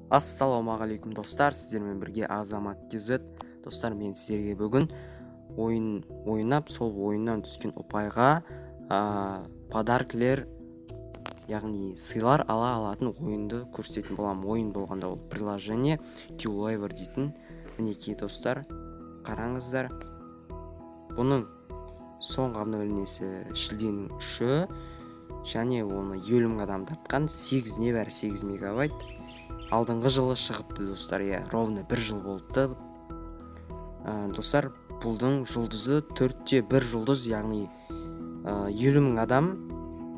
Ассалаумағалейкум достар, сіздермен бірге Азамат KZ. Достар, мен сіздерге бүгін ойын ойнап, сол ойыннан түскен ұпайға подаркілер, яғни сыйлар ала алатын ойынды көрсететін боламын. Ойын болғанда ол приложение QLever дейтін. Мінекей достар, қараңыздар. Бұның соңғы обновлениесі шілденің 3-і, және оны 70 мың адам тартқан, 8 мегабайт. Алдыңғы жылы шығыпты достар, ровно 1 жыл болыпты. Достар, бұлдың жұлдызы 4-те 1 жұлдыз, яғни 70 мың адам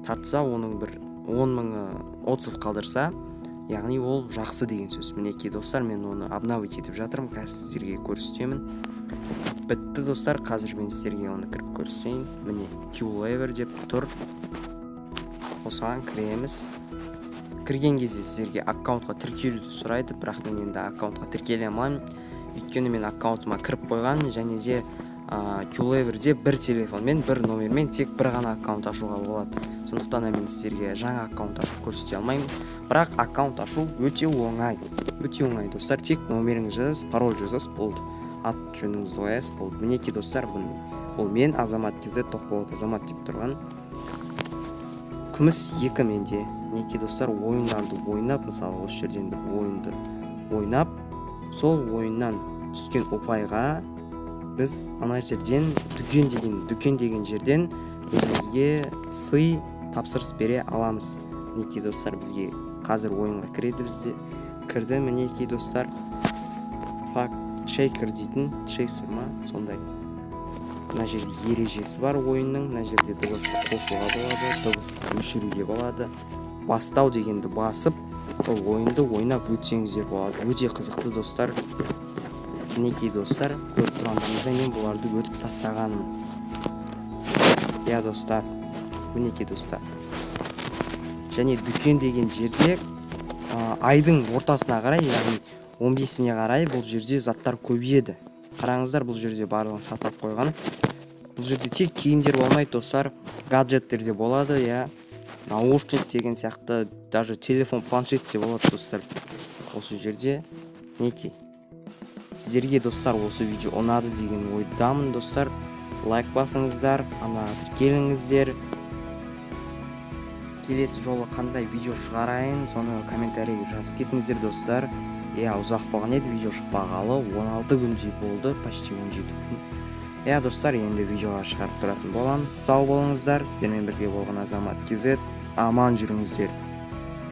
тартса, оның бір 10 мыңы отзыв қалдырса, яғни ол жақсы деген сөз. Мінекей достар, мен оны обновить етіп жатырмын, қазір сіздерге көрсетемін. Бітті достар, қазір мен сіздерге оны кіріп көрсетейін. Міне QLever деп тұр. Осыған кіреміз. Кірген кезде сіздерге аккаунтқа тіркелуді сұрайды, бірақ мен енді аккаунтқа тіркеле алмаймын. Өйткені мен аккаунтыма кіріп қойған, және де QLeverде бір телефонмен, бір номермен тек бір ғана аккаунт ашуға болады. Сондықтан мен сіздерге жаңа аккаунт ашып көрсете алмаймын. Бірақ аккаунт ашу өте оңай. Өте оңай достар, тек номеріңіз жазасыз, пароль жазасыз, болды. Ат жөніңізді қоясыз, болды. Мінекей достар, бұл мен Азамат KZ, Тоқболат Азамат деп тұрған. Күміс 2 менде. Мінекей достар, ойындарды ойнап, мысалы осы жерден бір ойынды ойнап, сол ойыннан түскен ұпайға біз ана жерден дүкен деген жерден өзімізге сый тапсырыс бере аламыз. Мінекей достар, бізге қазір ойынға кіреді, бізде кірді. Мінекей достар, шейкер дейтін, шейсер ма, сондай. Мына жерде ережесі бар ойынның, мына жерде дыбысты қосуға болады, дыбысты өшіруге болады. Бастау дегенді басып, ол ойынды ойнап өтсеңіздер болады. Өте қызықты достар. Мінекей достар, көріп тұрғандарыңызда мен бұларды өтіп тастағаным. Достар, мінекей достар. Және дүкен деген жерде айдың ортасына қарай, яғни 15-іне қарай бұл жерде заттар көбейеді. Қараңыздар, бұл жерде барлығын сатып қойған. Бұл жерде тек киімдер болмайды достар, гаджеттер де болады, наушник деген сияқты, даже телефон, планшет де болады достар. Осы жерде мінекей. Сіздерге достар осы видео ұнады деген ойдамын достар. Лайк басыңыздар, тіркеліңіздер. Келесі жолы қандай видео шығарайын, соны комментарийге жазып кетіңіздер достар. Ұзақ болған еді, видео шықпағалы 16 күндей болды, почти 17 күн. Достар, енді видеоға шығарып тұратын болам. Сау болыңыздар, сіздермен бірге болған Азамат KZ. Аман жүріңіздер.